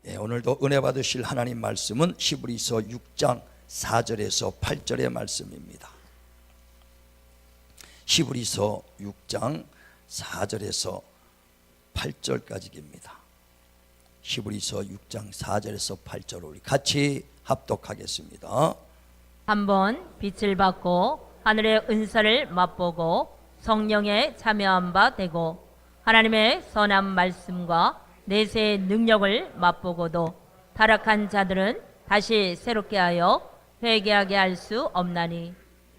오늘도 은혜 받으실 하나님 말씀은 히브리서 6장 4절에서 8절의 말씀입니다. 히브리서 6장 4절에서 8절까지입니다. 히브리서 6장 4절에서 8절 우리 같이 합독하겠습니다. 한번 빛을 받고 하늘의 은사를 맛보고 성령에 참여한 바 되고 하나님의 선한 말씀과 내세의 능력을 맛보고도 타락한 자들은 다시 새롭게 하여 회개하게 할 수 없나니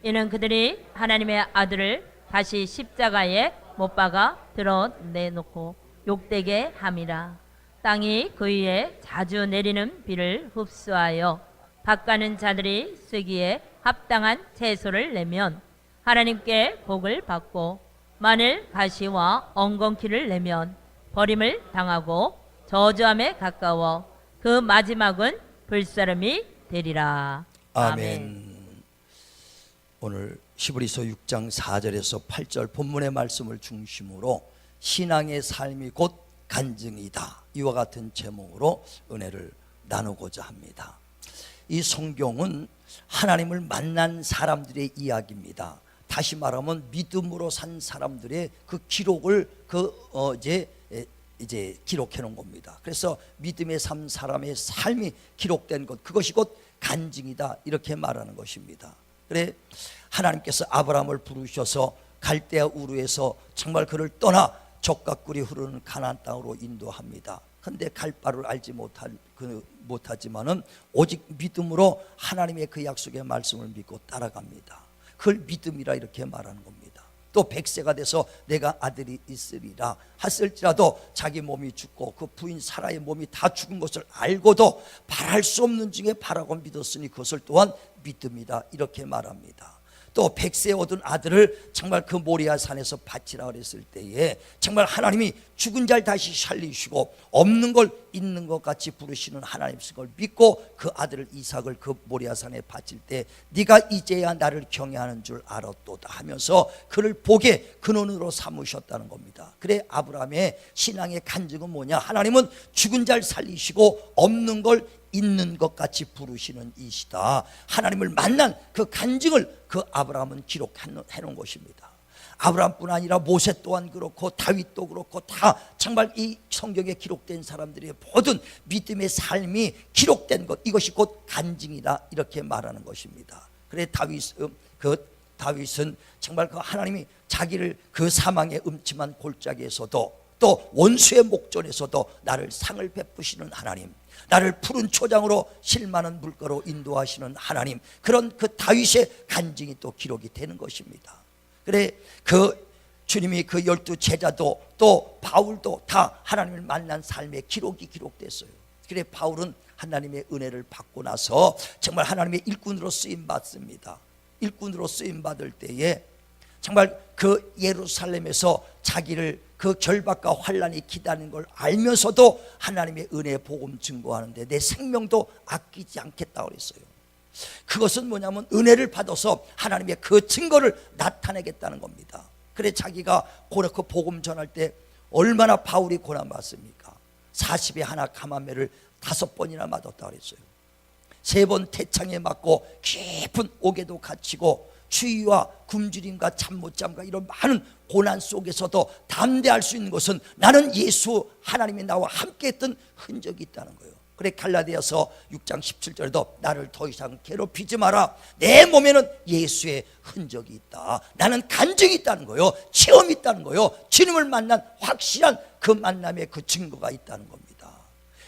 이는 그들이 하나님의 아들을 다시 십자가에 못 박아 드러내놓고 욕되게 함이라. 땅이 그 위에 자주 내리는 비를 흡수하여 밭가는 자들이 쓰기에 합당한 채소를 내면 하나님께 복을 받고 만일 가시와 엉겅퀴를 내면 버림을 당하고 저주함에 가까워 그 마지막은 불사름이 되리라. 아멘. 오늘 히브리서 6장 4절에서 8절 본문의 말씀을 중심으로 신앙의 삶이 곧 간증이다, 이와 같은 제목으로 은혜를 나누고자 합니다. 이 성경은 하나님을 만난 사람들의 이야기입니다. 다시 말하면 믿음으로 산 사람들의 그 기록을 이제 기록해 놓은 겁니다. 그래서 믿음의 삶 사람의 삶이 기록된 것, 그것이 곧 간증이다, 이렇게 말하는 것입니다. 그래 하나님께서 아브라함을 부르셔서 갈대아 우르에서 정말 그를 떠나 젖과 꿀이 흐르는 가나안 땅으로 인도합니다. 그런데 갈 바를 알지 못하지만은 오직 믿음으로 하나님의 그 약속의 말씀을 믿고 따라갑니다. 그걸 믿음이라 이렇게 말하는 겁니다. 또 100세가 돼서 내가 아들이 있으리라 했을지라도 자기 몸이 죽고 그 부인 사라의 몸이 다 죽은 것을 알고도 바랄 수 없는 중에 바라고 믿었으니 그것을 또한 믿음이다, 이렇게 말합니다. 또 100세 얻은 아들을 정말 그 모리아 산에서 바치라 그랬을 때에 정말 하나님이 죽은 자를 다시 살리시고 없는 걸 있는 것 같이 부르시는 하나님이신 걸 믿고 그 아들을 이삭을 그 모리아 산에 바칠 때 네가 이제야 나를 경외하는 줄 알았도다 하면서 그를 복의 근원으로 삼으셨다는 겁니다. 그래 아브라함의 신앙의 간증은 뭐냐? 하나님은 죽은 자를 살리시고 없는 걸 있는 것 같이 부르시는 이시다. 하나님을 만난 그 간증을 그 아브라함은 기록해 놓은 것입니다. 아브라함뿐 아니라 모세 또한 그렇고 다윗도 그렇고 다 정말 이 성경에 기록된 사람들의 모든 믿음의 삶이 기록된 것, 이것이 곧 간증이다, 이렇게 말하는 것입니다. 그래 다윗은 정말 그 하나님이 자기를 그 사망의 음침한 골짜기에서도 또 원수의 목전에서도 나를 상을 베푸시는 하나님, 나를 푸른 초장으로 실만한 물가로 인도하시는 하나님, 그런 그 다윗의 간증이 또 기록이 되는 것입니다. 그래 그 주님이 그 12 제자도 또 바울도 다 하나님을 만난 삶의 기록이 기록됐어요. 그래 바울은 하나님의 은혜를 받고 나서 정말 하나님의 일꾼으로 쓰임 받습니다. 일꾼으로 쓰임 받을 때에 정말 그 예루살렘에서 자기를 그 결박과 환란이 기다리는 걸 알면서도 하나님의 은혜의 복음 증거하는데 내 생명도 아끼지 않겠다고 그랬어요. 그것은 뭐냐면 은혜를 받아서 하나님의 그 증거를 나타내겠다는 겁니다. 그래 자기가 그 복음 전할 때 얼마나 바울이 고난받습니까? 40에 하나 감암매를 5번이나 맞았다고 그랬어요. 3번 태창에 맞고 깊은 옥에도 갇히고 추위와 굶주림과 잠 못 잠과 이런 많은 고난 속에서도 담대할 수 있는 것은 나는 예수 하나님이 나와 함께 했던 흔적이 있다는 거예요. 그래 갈라디아서 6장 17절에도 나를 더 이상 괴롭히지 마라, 내 몸에는 예수의 흔적이 있다, 나는 간증이 있다는 거예요. 체험이 있다는 거예요. 주님을 만난 확실한 그 만남의 그 증거가 있다는 겁니다.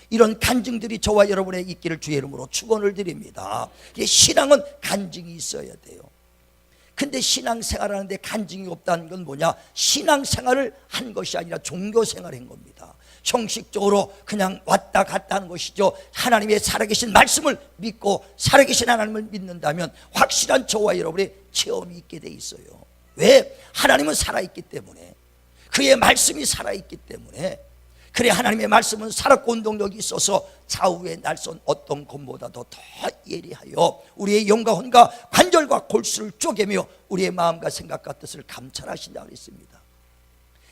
이런 간증들이 저와 여러분의 있기를 주의 이름으로 축원을 드립니다. 신앙은 간증이 있어야 돼요. 근데 신앙생활하는데 간증이 없다는 건 뭐냐? 신앙생활을 한 것이 아니라 종교생활을 한 겁니다. 형식적으로 그냥 왔다 갔다 하는 것이죠. 하나님의 살아계신 말씀을 믿고 살아계신 하나님을 믿는다면 확실한 저와 여러분의 체험이 있게 돼 있어요. 왜? 하나님은 살아있기 때문에, 그의 말씀이 살아있기 때문에. 그래 하나님의 말씀은 살았고 운동력이 있어서 좌우의 날선 어떤 것보다도 더 예리하여 우리의 영과 혼과 관절과 골수를 쪼개며 우리의 마음과 생각과 뜻을 감찰하신다고 했습니다.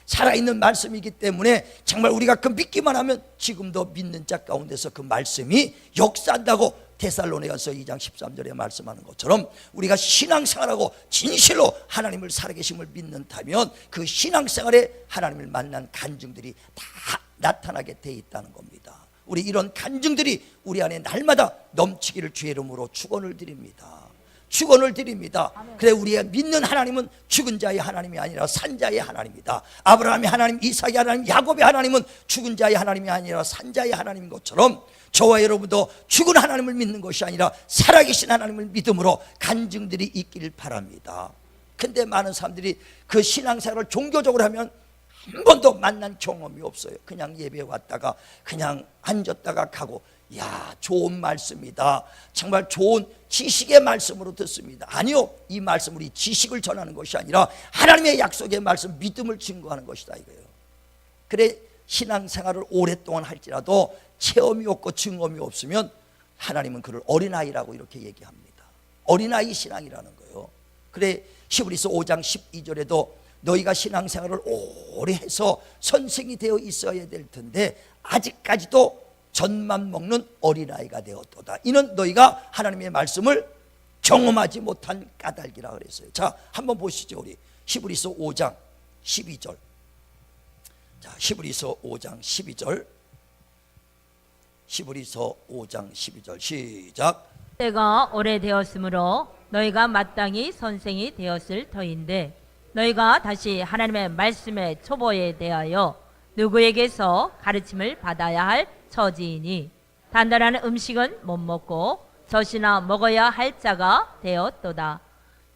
살아있는 말씀이기 때문에 정말 우리가 그 믿기만 하면 지금도 믿는 자 가운데서 그 말씀이 역사한다고 데살로니가서 2장 13절에 말씀하는 것처럼 우리가 신앙생활하고 진실로 하나님을 살아계심을 믿는다면 그 신앙생활에 하나님을 만난 간증들이 다 나타나게 돼 있다는 겁니다. 우리 이런 간증들이 우리 안에 날마다 넘치기를 주의 이름으로 축원을 드립니다. 축원을 드립니다. 그래, 우리가 믿는 하나님은 죽은 자의 하나님이 아니라 산 자의 하나님이다. 아브라함의 하나님, 이삭의 하나님, 야곱의 하나님은 죽은 자의 하나님이 아니라 산 자의 하나님인 것처럼 저와 여러분도 죽은 하나님을 믿는 것이 아니라 살아계신 하나님을 믿음으로 간증들이 있길 바랍니다. 근데 많은 사람들이 그 신앙생활을 종교적으로 하면 한 번도 만난 경험이 없어요. 그냥 예배 왔다가 그냥 앉았다가 가고, 야, 좋은 말씀이다, 정말 좋은 지식의 말씀으로 듣습니다. 아니요, 이 말씀 우리 지식을 전하는 것이 아니라 하나님의 약속의 말씀, 믿음을 증거하는 것이다 이거예요. 그래, 신앙생활을 오랫동안 할지라도 체험이 없고 증험이 없으면 하나님은 그를 어린아이라고 이렇게 얘기합니다. 어린아이 신앙이라는 거예요. 그래, 히브리서 5장 12절에도 너희가 신앙생활을 오래 해서 선생이 되어 있어야 될 텐데 아직까지도 젖만 먹는 어린아이가 되었도다. 이는 너희가 하나님의 말씀을 경험하지 못한 까닭이라 그랬어요. 자, 한번 보시죠. 우리 히브리서 5장 12절. 자, 히브리서 5장 12절. 히브리서 5장 12절 시작. 때가 오래되었으므로 너희가 마땅히 선생이 되었을 터인데 너희가 다시 하나님의 말씀의 초보에 대하여 누구에게서 가르침을 받아야 할 처지이니 단단한 음식은 못 먹고 젖이나 먹어야 할 자가 되었도다.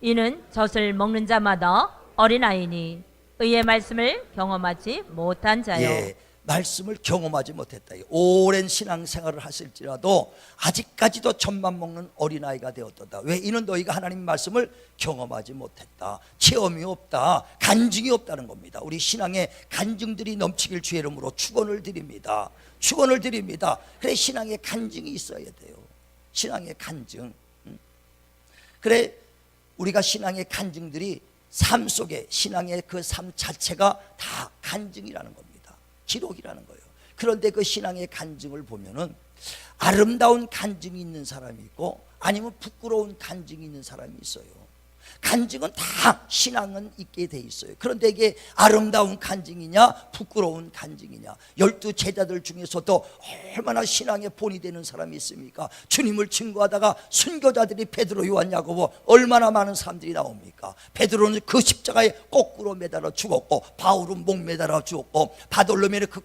이는 젖을 먹는 자마다 어린아이니 의의 말씀을 경험하지 못한 자요. 예, 말씀을 경험하지 못했다. 오랜 신앙생활을 하실지라도 아직까지도 젖만 먹는 어린아이가 되었도다. 왜? 이는 너희가 하나님 말씀을 경험하지 못했다. 체험이 없다. 간증이 없다는 겁니다. 우리 신앙의 간증들이 넘치길 주의 이름으로 축원을 드립니다. 축원을 드립니다. 그래, 신앙의 간증이 있어야 돼요. 신앙의 간증. 그래, 우리가 신앙의 간증들이 삶 속에 신앙의 그 삶 자체가 다 간증이라는 겁니다. 기록이라는 거예요. 그런데 그 신앙의 간증을 보면은 아름다운 간증이 있는 사람이 있고 아니면 부끄러운 간증이 있는 사람이 있어요. 간증은 다 신앙은 있게 돼 있어요. 그런데 이게 아름다운 간증이냐 부끄러운 간증이냐. 12 제자들 중에서도 얼마나 신앙의 본이 되는 사람이 있습니까? 주님을 증거하다가 순교자들이 베드로, 요한, 야고보 얼마나 많은 사람들이 나옵니까? 베드로는 그 십자가에 거꾸로 매달아 죽었고 바울은 목 매달아 죽었고 바돌로메는 그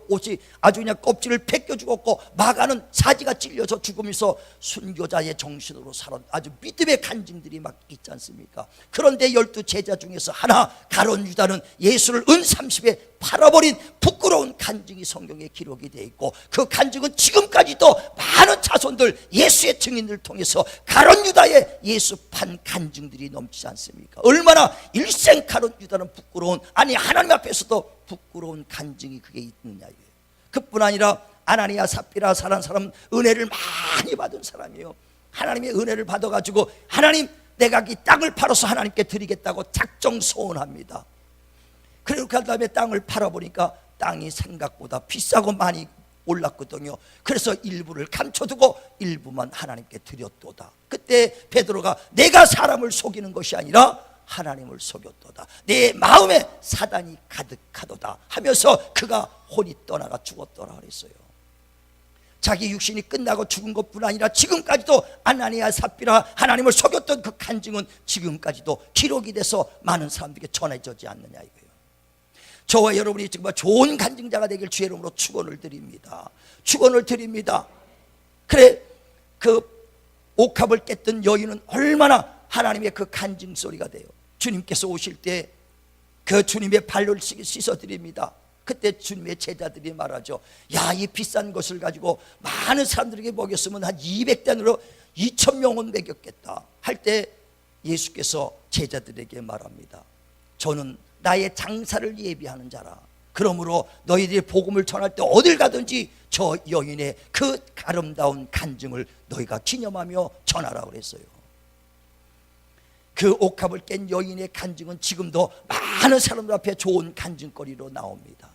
옷이 아주 그냥 껍질을 벗겨 죽었고 마가는 사지가 찔려서 죽으면서 순교자의 정신으로 살아 아주 믿음의 간증들이 막 있지 않습니까? 그런데 12 제자 중에서 하나 가룟 유다는 예수를 은 30에 팔아버린 부끄러운 간증이 성경에 기록이 되어 있고 그 간증은 지금까지도 많은 자손들 예수의 증인들을 통해서 가룟 유다의 예수 판 간증들이 넘치지 않습니까? 얼마나 일생 가룟 유다는 부끄러운, 아니 하나님 앞에서도 부끄러운 간증이 그게 있느냐 이거예요. 그뿐 아니라 아나니아 삽비라 사라는 사람은 은혜를 많이 받은 사람이에요. 하나님의 은혜를 받아가지고 하나님 내가 이 땅을 팔아서 하나님께 드리겠다고 작정 소원합니다. 그렇게 한 다음에 땅을 팔아보니까 땅이 생각보다 비싸고 많이 올랐거든요. 그래서 일부를 감춰두고 일부만 하나님께 드렸도다. 그때 베드로가 내가 사람을 속이는 것이 아니라 하나님을 속였도다. 내 마음에 사단이 가득하도다 하면서 그가 혼이 떠나가 죽었더라 그랬어요. 자기 육신이 끝나고 죽은 것뿐 아니라 지금까지도 아나니아 삽비라 하나님을 속였던 그 간증은 지금까지도 기록이 돼서 많은 사람들에게 전해지지 않느냐 이거예요. 저와 여러분이 정말 좋은 간증자가 되길 주의 이름으로 축원을 드립니다. 축원을 드립니다. 그래, 그 옥합을 깼던 여인은 얼마나 하나님의 그 간증 소리가 돼요. 주님께서 오실 때 그 주님의 발을 씻어드립니다. 그때 주님의 제자들이 말하죠. 야, 이 비싼 것을 가지고 많은 사람들에게 먹였으면 한 200단으로 2,000명은 먹였겠다 할 때 예수께서 제자들에게 말합니다. 저는 나의 장사를 예비하는 자라. 그러므로 너희들이 복음을 전할 때 어딜 가든지 저 여인의 그 아름다운 간증을 너희가 기념하며 전하라고 그랬어요. 그 옥합을 깬 여인의 간증은 지금도 많은 사람들 앞에 좋은 간증거리로 나옵니다.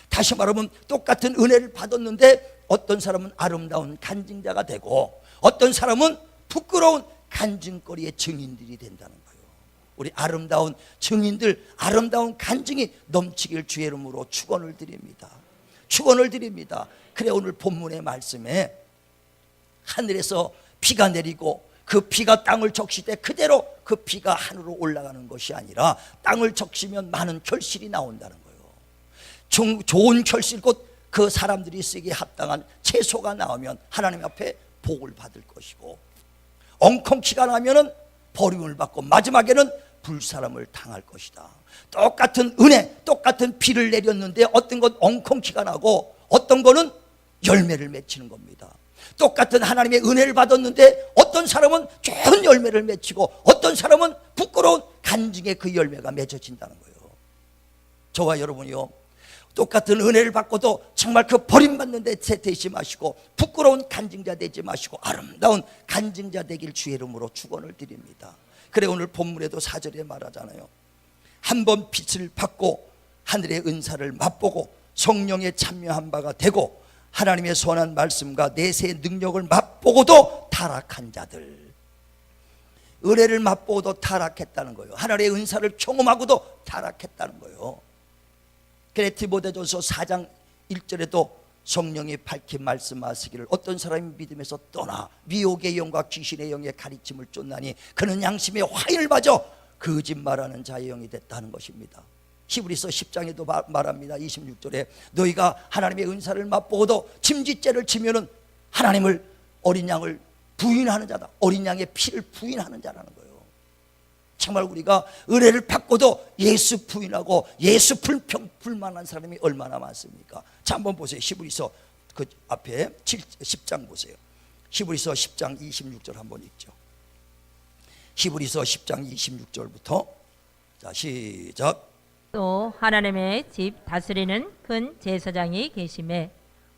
다시 말하면 똑같은 은혜를 받았는데 어떤 사람은 아름다운 간증자가 되고 어떤 사람은 부끄러운 간증거리의 증인들이 된다는 거예요. 우리 아름다운 증인들, 아름다운 간증이 넘치길 주의 이름으로 축원을 드립니다. 축원을 드립니다. 그래 오늘 본문의 말씀에 하늘에서 비가 내리고 그 비가 땅을 적실 때 그대로 그 비가 하늘로 올라가는 것이 아니라 땅을 적시면 많은 결실이 나온다는 거예요. 좋은 결실, 곧 그 사람들이 쓰기에 합당한 채소가 나오면 하나님 앞에 복을 받을 것이고, 엉겅퀴가 나면은 버림을 받고 마지막에는 불사람을 당할 것이다. 똑같은 은혜, 똑같은 비를 내렸는데 어떤 건 엉겅퀴가 나고 어떤 거는 열매를 맺히는 겁니다. 똑같은 하나님의 은혜를 받았는데 어떤 사람은 좋은 열매를 맺히고 어떤 사람은 부끄러운 간증의 그 열매가 맺어진다는 거예요. 저와 여러분이요, 똑같은 은혜를 받고도 정말 그 버림받는 데 되지 마시고 부끄러운 간증자 되지 마시고 아름다운 간증자 되길 주의 이름으로 축원을 드립니다. 그래 오늘 본문에도 4절에 말하잖아요. 한번 빛을 받고 하늘의 은사를 맛보고 성령에 참여한 바가 되고 하나님의 선한 말씀과 내세의 능력을 맛보고도 타락한 자들, 은혜를 맛보고도 타락했다는 거예요. 하나님의 은사를 경험하고도 타락했다는 거예요. 그래 디모데전서 4장 1절에도 성령이 밝히 말씀하시기를 어떤 사람이 믿음에서 떠나 미혹의 영과 귀신의 영의 가르침을 쫓나니 그는 양심의 화인을 맞아 거짓말하는 자의 영이 됐다는 것입니다. 히브리서 10장에도 말합니다. 26절에 너희가 하나님의 은사를 맛보고도 짐짓죄를 지면은 하나님을, 어린 양을 부인하는 자다. 어린 양의 피를 부인하는 자라는 거예요. 정말 우리가 은혜를 받고도 예수 부인하고 예수 불만한 사람이 얼마나 많습니까? 자, 한번 보세요. 히브리서 그 앞에 10장 보세요. 히브리서 10장 26절 한번 읽죠. 히브리서 10장 26절부터 자 시작. 또 하나님의 집 다스리는 큰 제사장이 계심에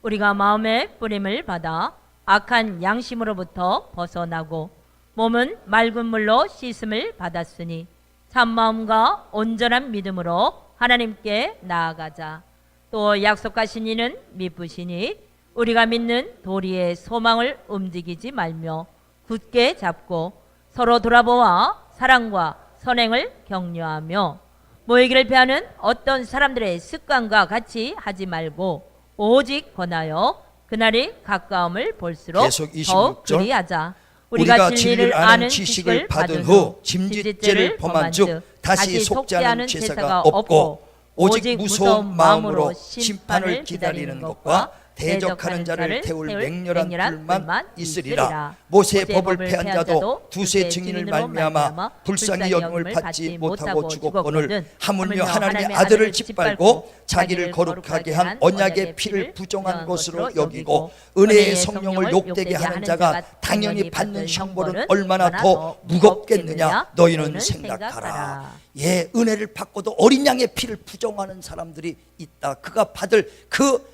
우리가 마음의 뿌림을 받아 악한 양심으로부터 벗어나고 몸은 맑은 물로 씻음을 받았으니 참마음과 온전한 믿음으로 하나님께 나아가자. 또 약속하신 이는 미쁘시니 우리가 믿는 도리의 소망을 움직이지 말며 굳게 잡고 서로 돌아보아 사랑과 선행을 격려하며 모이기를 피하는 어떤 사람들의 습관과 같이 하지 말고 오직 권하여 그날이 가까움을 볼수록 계속 더욱 26절. 그리하자. 우리가 진리를 아는 지식을 받은 후 짐짓죄를 범한 즉 다시 속지 않은 제사가 없고 오직 무서운 마음으로 심판을 기다리는 것과 대적하는 자를 태울 맹렬한 불만 있으리라. 모세의 법을 패한 자도 두세 증인을 말미암아 불쌍히 여김을 받지 못하고 죽었거늘 하물며 하나님의 아들을 짓밟고 자기를 거룩하게 한 언약의 피를 부정한 것으로 여기고 은혜의 성령을 욕되게 하는 자가 당연히 받는 형벌은 얼마나 더 무겁겠느냐 너희는 생각하라. 예, 은혜를 받고도 어린 양의 피를 부정하는 사람들이 있다. 그가 받을 그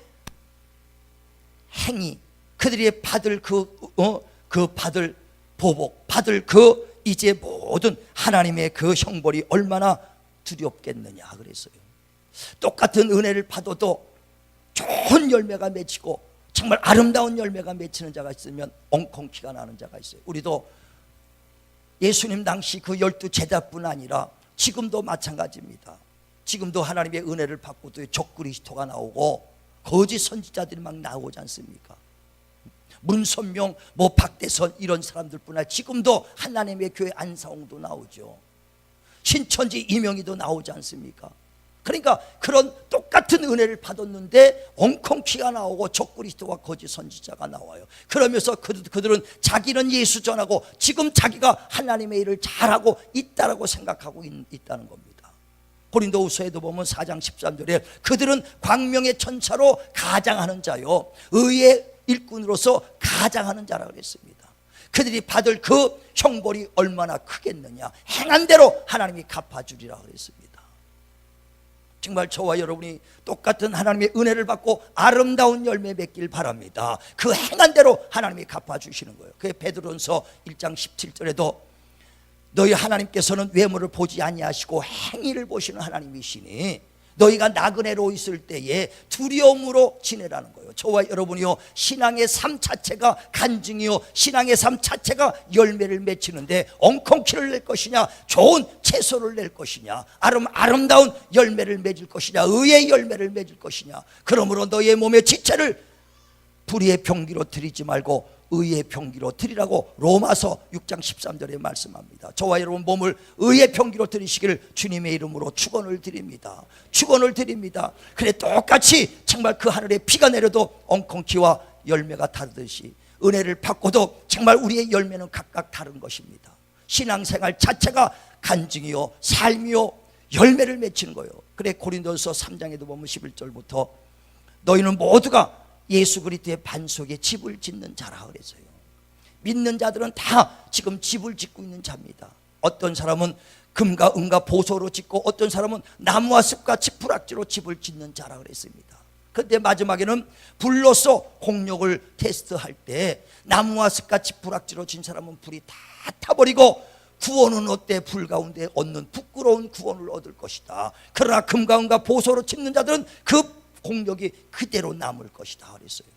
행위, 그들이 받을 받을 보복, 받을 이제 모든 하나님의 그 형벌이 얼마나 두렵겠느냐 그랬어요. 똑같은 은혜를 받아도 좋은 열매가 맺히고 정말 아름다운 열매가 맺히는 자가 있으면 엉겅퀴가 나는 자가 있어요. 우리도 예수님 당시 그 12 제자뿐 아니라 지금도 마찬가지입니다. 지금도 하나님의 은혜를 받고도 적그리스도가 나오고 거짓 선지자들이 막 나오지 않습니까? 문선명, 박대선 이런 사람들뿐 아니라 지금도 하나님의 교회 안사홍도 나오죠. 신천지 이명희도 나오지 않습니까? 그러니까 그런 똑같은 은혜를 받았는데 엉겅퀴가 나오고 적그리스도와 거짓 선지자가 나와요. 그러면서 그들은 자기는 예수 전하고 지금 자기가 하나님의 일을 잘하고 있다라고 생각하고 있다는 겁니다. 고린도후서에도 보면 4장 13절에 그들은 광명의 천사로 가장하는 자요 의의 일꾼으로서 가장하는 자라고 그랬습니다. 그들이 받을 그 형벌이 얼마나 크겠느냐, 행한 대로 하나님이 갚아주리라 그랬습니다. 정말 저와 여러분이 똑같은 하나님의 은혜를 받고 아름다운 열매 맺길 바랍니다. 그 행한 대로 하나님이 갚아주시는 거예요. 그게 베드로전서 1장 17절에도 너희 하나님께서는 외모를 보지 아니하시고 행위를 보시는 하나님이시니 너희가 나그네로 있을 때에 두려움으로 지내라는 거예요. 저와 여러분이요, 신앙의 삶 자체가 간증이요, 신앙의 삶 자체가 열매를 맺히는데 엉겅퀴를 낼 것이냐, 좋은 채소를 낼 것이냐, 아름다운 열매를 맺을 것이냐, 의의 열매를 맺을 것이냐. 그러므로 너희의 몸의 지체를 불의의 병기로 드리지 말고 의의 병기로 드리라고 로마서 6장 13절에 말씀합니다. 저와 여러분 몸을 의의 병기로 드리시기를 주님의 이름으로 축원을 드립니다. 축원을 드립니다. 그래, 똑같이 정말 그 하늘에 비가 내려도 엉겅퀴와 열매가 다르듯이 은혜를 받고도 정말 우리의 열매는 각각 다른 것입니다. 신앙생활 자체가 간증이요, 삶이요, 열매를 맺히는 거예요. 그래, 고린도서 3장에도 보면 11절부터 너희는 모두가 예수 그리스도의 반석에 집을 짓는 자라 그랬어요. 믿는 자들은 다 지금 집을 짓고 있는 자입니다. 어떤 사람은 금과 은과 보소로 짓고 어떤 사람은 나무와 습과 지푸락지로 집을 짓는 자라 그랬습니다. 그런데 마지막에는 불로서 공력을 테스트할 때 나무와 습과 지푸락지로 진 사람은 불이 다 타버리고 구원은 어때? 불 가운데 얻는 부끄러운 구원을 얻을 것이다. 그러나 금과 은과 보소로 짓는 자들은 그 공력이 그대로 남을 것이다 그랬어요.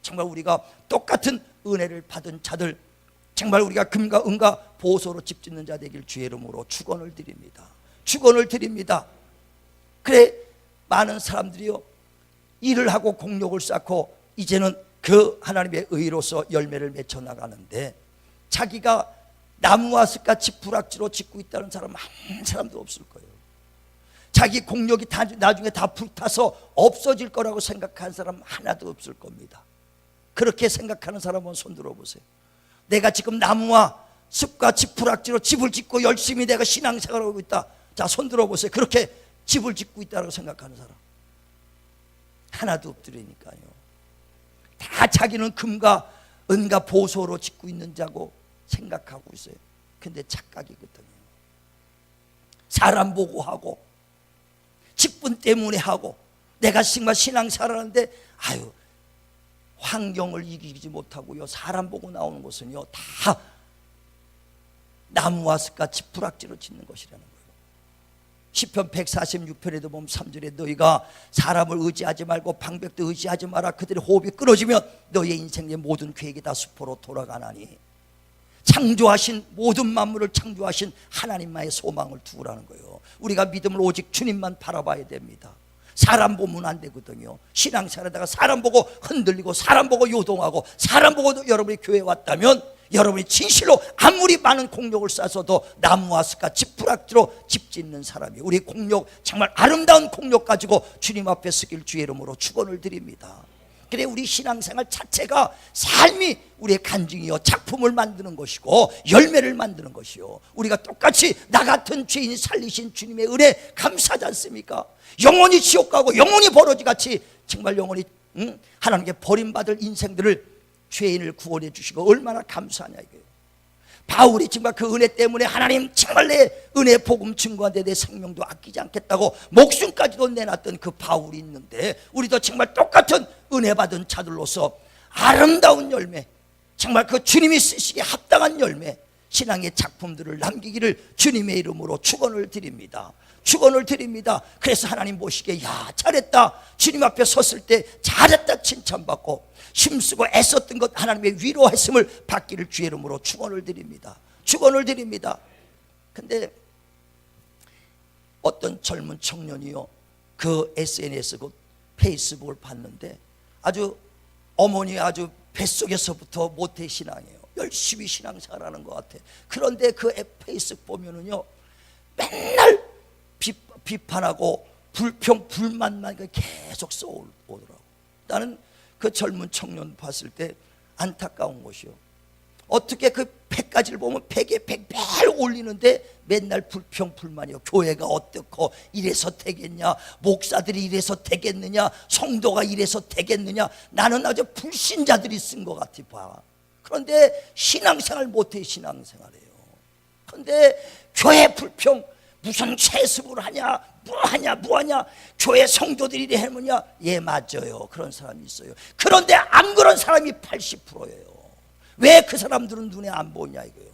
정말 우리가 똑같은 은혜를 받은 자들, 정말 우리가 금과 은과 보소로 집 짓는 자 되길 주의 이름으로 축원을 드립니다. 축원을 드립니다. 그래, 많은 사람들이요, 일을 하고 공력을 쌓고 이제는 그 하나님의 의로서 열매를 맺혀 나가는데 자기가 나무와 습과 지푸락지로 짓고 있다는 사람 한 사람도 없을 거예요. 자기 공력이 나중에 다 불타서 없어질 거라고 생각하는 사람 하나도 없을 겁니다. 그렇게 생각하는 사람은 손 들어보세요. 내가 지금 나무와 습과 지푸락지로 집을 짓고 열심히 내가 신앙생활을 하고 있다. 자, 손 들어보세요. 그렇게 집을 짓고 있다고 생각하는 사람 하나도 없더라니까요. 다 자기는 금과 은과 보소로 짓고 있는 자고 생각하고 있어요. 근데 착각이거든요. 사람 보고 하고 직분 때문에 하고 내가 정말 신앙생활하는데 아유, 환경을 이기지 못하고요, 사람 보고 나오는 것은요 다 나무와 습과 지푸락지로 짓는 것이라는 거예요. 시편 146편에도 보면 3절에 너희가 사람을 의지하지 말고 방백도 의지하지 마라. 그들의 호흡이 끊어지면 너희의 인생의 모든 계획이 다 수포로 돌아가나니 창조하신 모든 만물을 창조하신 하나님만의 소망을 두라는 거예요. 우리가 믿음을 오직 주님만 바라봐야 됩니다. 사람 보면 안 되거든요. 신앙생활하다가 사람 보고 흔들리고 사람 보고 요동하고 사람 보고도 여러분이 교회에 왔다면 여러분이 진실로 아무리 많은 공력을 쌓아서도 나무와 습과 지푸락지로 집 짓는 사람이, 우리 공력, 정말 아름다운 공력 가지고 주님 앞에 서길 주의 이름으로 축원을 드립니다. 그래, 우리 신앙생활 자체가 삶이 우리의 간증이요, 작품을 만드는 것이고 열매를 만드는 것이요, 우리가 똑같이 나 같은 죄인 살리신 주님의 은혜 감사하지 않습니까? 영원히 지옥 가고 영원히 버러지같이 정말 영원히 하나님께 버림받을 인생들을, 죄인을 구원해 주시고 얼마나 감사하냐 이거예요. 바울이 정말 그 은혜 때문에 하나님 정말 내 은혜 복음 증거하는데 내 생명도 아끼지 않겠다고 목숨까지도 내놨던 그 바울이 있는데, 우리도 정말 똑같은 은혜 받은 자들로서 아름다운 열매, 정말 그 주님이 쓰시기에 합당한 열매, 신앙의 작품들을 남기기를 주님의 이름으로 축원을 드립니다. 축원을 드립니다. 그래서 하나님 보시기에 야, 잘했다, 주님 앞에 섰을 때 잘했다 칭찬받고 힘쓰고 애썼던 것 하나님의 위로하심을 받기를 주의 이름으로 축원을 드립니다. 축원을 드립니다. 근데 어떤 젊은 청년이요, 그 SNS, 그 페이스북을 봤는데 아주 어머니 아주 뱃속에서부터 모태신앙이에요. 열심히 신앙생활하는 것 같아. 그런데 그 페이스북 보면은요, 맨날 비판하고 불평 불만만 계속 써오더라고. 나는 그 젊은 청년 봤을 때 안타까운 것이요, 어떻게 그 100가지를 보면 100에 100 매일 올리는데 맨날 불평 불만이요. 교회가 어떻고 이래서 되겠냐, 목사들이 이래서 되겠느냐, 성도가 이래서 되겠느냐. 나는 아주 불신자들이 쓴 것 같아 봐. 그런데 신앙생활 못해 신앙생활해요. 그런데 교회 불평, 무슨 세습을 하냐, 뭐하냐, 교회 성도들이 이래 하느냐. 예, 맞아요, 그런 사람이 있어요. 그런데 안 그런 사람이 80%예요. 왜 그 사람들은 눈에 안 보이냐 이거예요.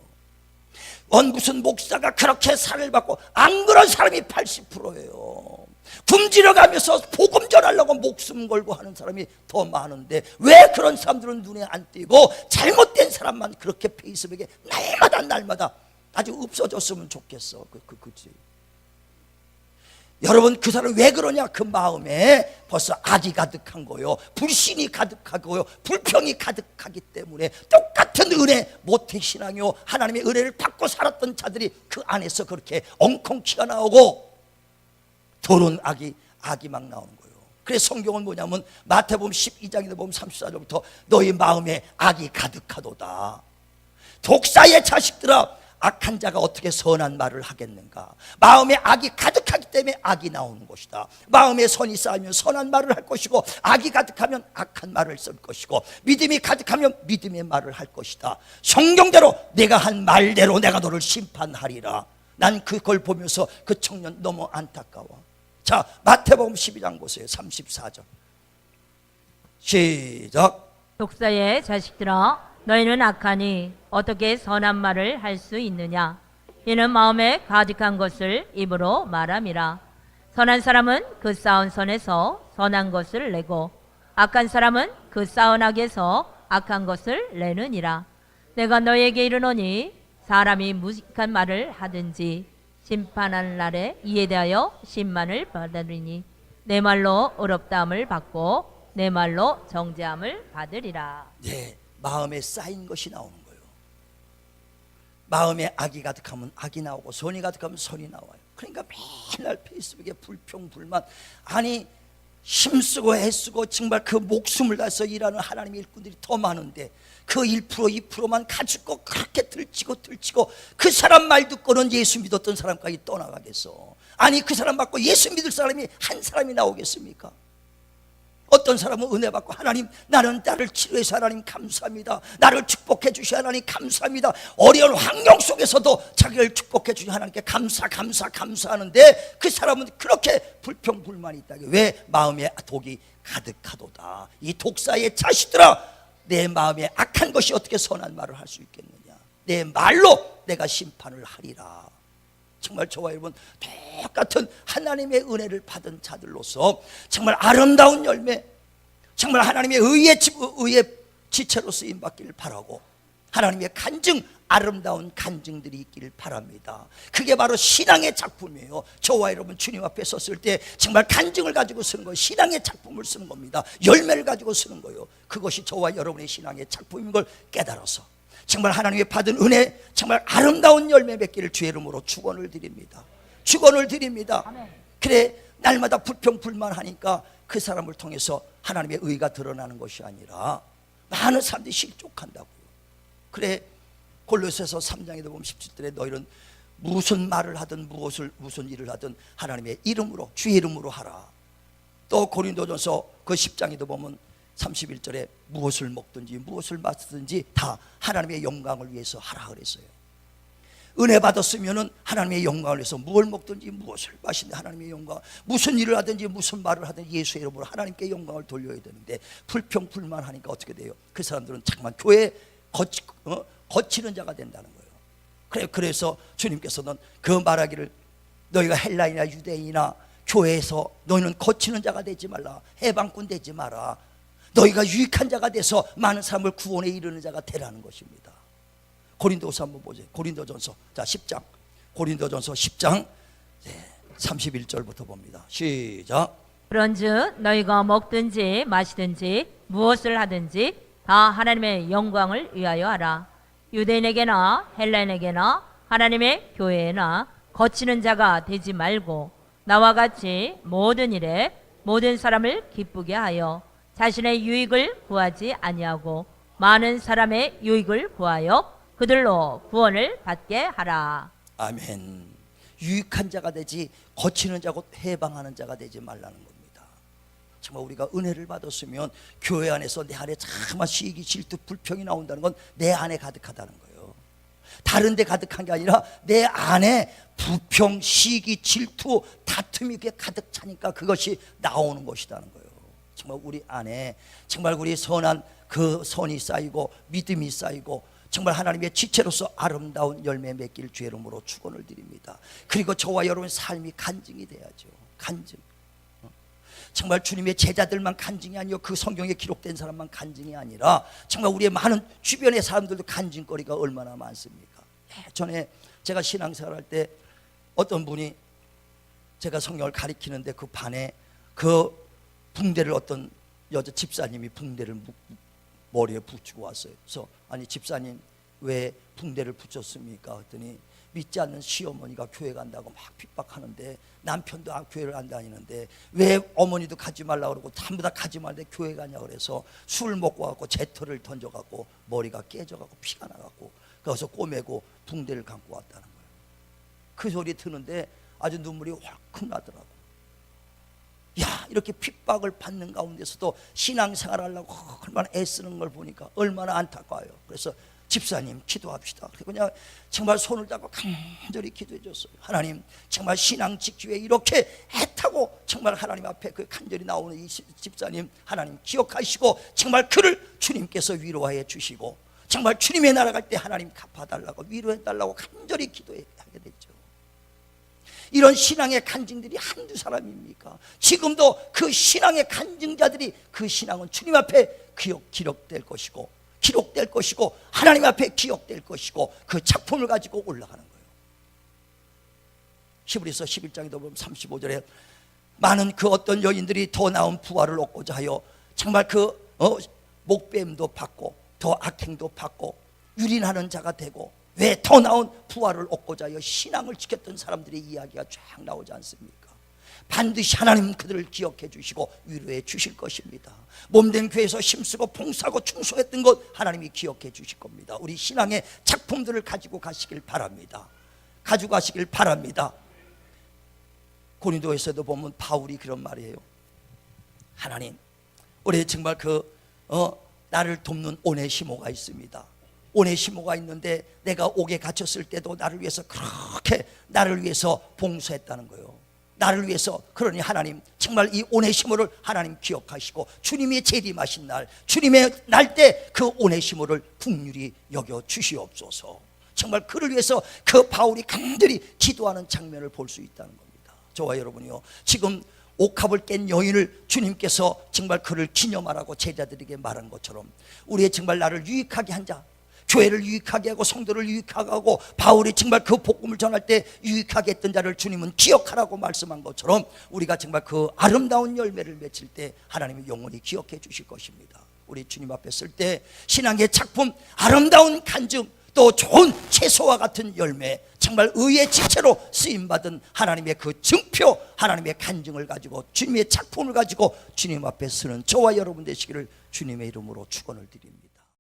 무슨 목사가 그렇게 살을 받고 안 그런 사람이 80%예요. 굶주려가면서 복음 전하려고 목숨 걸고 하는 사람이 더 많은데 왜 그런 사람들은 눈에 안 띄고 잘못된 사람만 그렇게 페이스북에 날마다 아주 없어졌으면 좋겠어. 그치? 여러분, 그 사람 왜 그러냐? 그 마음에 벌써 악이 가득한 거요, 불신이 가득하고요, 불평이 가득하기 때문에 똑같은 은혜, 모태신앙이요, 하나님의 은혜를 받고 살았던 자들이 그 안에서 그렇게 엉컹키가 나오고 더러운 악이 막 나오는 거예요. 그래서 성경은 뭐냐면 마태복음 12장에 보면 34절부터 너희 마음에 악이 가득하도다. 독사의 자식들아, 악한 자가 어떻게 선한 말을 하겠는가? 마음에 악이 가득하기 때문에 악이 나오는 것이다. 마음에 선이 쌓이면 선한 말을 할 것이고, 악이 가득하면 악한 말을 쓸 것이고, 믿음이 가득하면 믿음의 말을 할 것이다. 성경대로 내가 한 말대로 내가 너를 심판하리라. 난 그걸 보면서 그 청년 너무 안타까워. 자, 마태복음 12장 보세요. 34절 시작. 독사의 자식들아, 너희는 악하니 어떻게 선한 말을 할 수 있느냐? 이는 마음에 가득한 것을 입으로 말함이라. 선한 사람은 그 쌓은 선에서 선한 것을 내고, 악한 사람은 그 쌓은 악에서 악한 것을 내느니라. 내가 너희에게 이르노니 사람이 무식한 말을 하든지 심판하는 날에 이에 대하여 심만을 받으리니 내 말로 의롭다함을 받고 내 말로 정죄함을 받으리라. 네, 마음에 쌓인 것이 나오는 거예요. 마음에 악이 가득하면 악이 나오고 선이 가득하면 선이 나와요. 그러니까 맨날 페이스북에 불평 불만, 아니 힘쓰고 애쓰고 정말 그 목숨을 다해서 일하는 하나님의 일꾼들이 더 많은데 그 1% 2%만 가지고 그렇게 들치고 그 사람 말 듣고는 예수 믿었던 사람까지 떠나가겠어. 아니 그 사람 받고 예수 믿을 사람이 한 사람이 나오겠습니까? 어떤 사람은 은혜 받고 하나님 나는 나를 치료해서 하나님 감사합니다, 나를 축복해 주시 하나님 감사합니다, 어려운 환경 속에서도 자기를 축복해 주시 하나님께 감사하는데 그 사람은 그렇게 불평불만이 있다. 왜? 마음에 독이 가득하도다. 이 독사의 자식들아, 내 마음에 악한 것이 어떻게 선한 말을 할 수 있겠느냐? 내 말로 내가 심판을 하리라. 정말 저와 여러분 똑같은 하나님의 은혜를 받은 자들로서 정말 아름다운 열매, 정말 하나님의 의의 지체로 쓰임받기를 바라고, 하나님의 간증, 아름다운 간증들이 있기를 바랍니다. 그게 바로 신앙의 작품이에요. 저와 여러분 주님 앞에 섰을 때 정말 간증을 가지고 쓰는 거예요. 신앙의 작품을 쓰는 겁니다. 열매를 가지고 쓰는 거예요. 그것이 저와 여러분의 신앙의 작품인 걸 깨달아서 정말 하나님의 받은 은혜, 정말 아름다운 열매 맺기를 주의 이름으로 축원을 드립니다. 축원을 드립니다. 그래, 날마다 불평불만하니까 그 사람을 통해서 하나님의 의가 드러나는 것이 아니라 많은 사람들이 실족한다고요. 그래, 골로새서 3장에도 보면 17절에 너희는 무슨 말을 하든 무슨 일을 하든 하나님의 이름으로, 주의 이름으로 하라. 또 고린도전서 그 10장에도 보면 31절에 무엇을 먹든지 무엇을 마시든지 다 하나님의 영광을 위해서 하라 그랬어요. 은혜 받았으면은 하나님의 영광을 위해서 무엇을 먹든지 무엇을 마시든지 하나님의 영광, 무슨 일을 하든지 무슨 말을 하든지 예수의 이름으로 하나님께 영광을 돌려야 되는데 불평불만하니까 어떻게 돼요? 그 사람들은 잠깐만 교회에 거치는 자가 된다는 거예요. 그래서 주님께서는 그 말하기를 너희가 헬라인이나 유대인이나 교회에서 너희는 거치는 자가 되지 말라, 해방꾼 되지 마라, 너희가 유익한 자가 돼서 많은 사람을 구원에 이르는 자가 되라는 것입니다. 고린도서 한번 보세요. 고린도전서 10장, 고린도전서 10장 31절부터 봅니다. 시작. 그런즉 너희가 먹든지 마시든지 무엇을 하든지 다 하나님의 영광을 위하여 하라. 유대인에게나 헬라인에게나 하나님의 교회에나 거치는 자가 되지 말고 나와 같이 모든 일에 모든 사람을 기쁘게 하여 자신의 유익을 구하지 아니하고 많은 사람의 유익을 구하여 그들로 구원을 받게 하라. 아멘. 유익한 자가 되지 거치는 자고 해방하는 자가 되지 말라는 겁니다. 정말 우리가 은혜를 받았으면 교회 안에서 내 안에 정말 시기, 질투, 불평이 나온다는 건 내 안에 가득하다는 거예요. 다른 데 가득한 게 아니라 내 안에 불평, 시기, 질투, 다툼이 가득 차니까 그것이 나오는 것이라는 거예요. 정말 우리 안에 정말 우리 선한 그 선이 쌓이고 믿음이 쌓이고 정말 하나님의 지체로서 아름다운 열매 맺길 주의 이름으로 축원을 드립니다. 그리고 저와 여러분의 삶이 간증이 돼야죠. 간증. 정말 주님의 제자들만 간증이 아니요, 그 성경에 기록된 사람만 간증이 아니라 정말 우리의 많은 주변의 사람들도 간증거리가 얼마나 많습니까? 전에 제가 신앙생활할 때 어떤 분이 제가 성경을 가리키는데 그 반에 그 붕대를 어떤 여자 집사님이 붕대를 머리에 붙이고 왔어요. 그래서 아니 집사님 왜 붕대를 붙였습니까? 했더니 믿지 않는 시어머니가 교회 간다고 막 핍박하는데 남편도 교회를 안 다니는데 왜 어머니도 가지 말라고 그러고 전부 다 가지 말는데 교회 가냐 그래서 술 먹고 갖고 제털을 던져갖고 머리가 깨져갖고 피가 나갖고 거기서 꼬매고 붕대를 감고 왔다는 거예요. 그 소리 듣는데 아주 눈물이 활컥 나더라고. 야, 이렇게 핍박을 받는 가운데서도 신앙생활 하려고 얼마나 애쓰는 걸 보니까 얼마나 안타까워요. 그래서 집사님 기도합시다. 그냥 정말 손을 잡고 간절히 기도해 줬어요. 하나님, 정말 신앙 지키기 위해 이렇게 애타고 정말 하나님 앞에 그 간절히 나오는 이 집사님 하나님 기억하시고 정말 그를 주님께서 위로해 주시고 정말 주님의 나라 갈 때 하나님 갚아달라고 위로해 달라고 간절히 기도하게 됐죠. 이런 신앙의 간증들이 한두 사람입니까? 지금도 그 신앙의 간증자들이 그 신앙은 주님 앞에 기록될 것이고 하나님 앞에 기억될 것이고 그 작품을 가지고 올라가는 거예요. 히브리서 11장에도 보면 35절에 많은 그 어떤 여인들이 더 나은 부활을 얻고자 하여 정말 그 목뱀도 받고 더 악행도 받고 유린하는 자가 되고 왜 더 나은 부활을 얻고자 하여 신앙을 지켰던 사람들의 이야기가 쫙 나오지 않습니까? 반드시 하나님 그들을 기억해 주시고 위로해 주실 것입니다. 몸된 교회에서 힘쓰고 봉사하고 충성했던 것 하나님이 기억해 주실 겁니다. 우리 신앙의 작품들을 가지고 가시길 바랍니다. 가지고 가시길 바랍니다. 고린도에서도 보면 바울이 그런 말이에요. 하나님, 우리 정말 나를 돕는 오네시모가 있습니다. 오네시모가 있는데 내가 옥에 갇혔을 때도 나를 위해서 그렇게 나를 위해서 봉사했다는 거예요. 나를 위해서. 그러니 하나님 정말 이 오네시모를 하나님 기억하시고 주님이 재림하신 날, 주님의 날 때 그 오네시모를 긍휼히 여겨 주시옵소서. 정말 그를 위해서 그 바울이 간절히 기도하는 장면을 볼 수 있다는 겁니다. 저와 여러분이요, 지금 옥합을 깬 여인을 주님께서 정말 그를 기념하라고 제자들에게 말한 것처럼 우리의 정말 나를 유익하게 한 자, 교회를 유익하게 하고 성도를 유익하게 하고 바울이 정말 그 복음을 전할 때 유익하게 했던 자를 주님은 기억하라고 말씀한 것처럼 우리가 정말 그 아름다운 열매를 맺힐 때 하나님이 영원히 기억해 주실 것입니다. 우리 주님 앞에 쓸 때 신앙의 작품, 아름다운 간증, 또 좋은 채소와 같은 열매, 정말 의의 지체로 쓰임받은 하나님의 그 증표, 하나님의 간증을 가지고 주님의 작품을 가지고 주님 앞에 쓰는 저와 여러분 되시기를 주님의 이름으로 축원을 드립니다.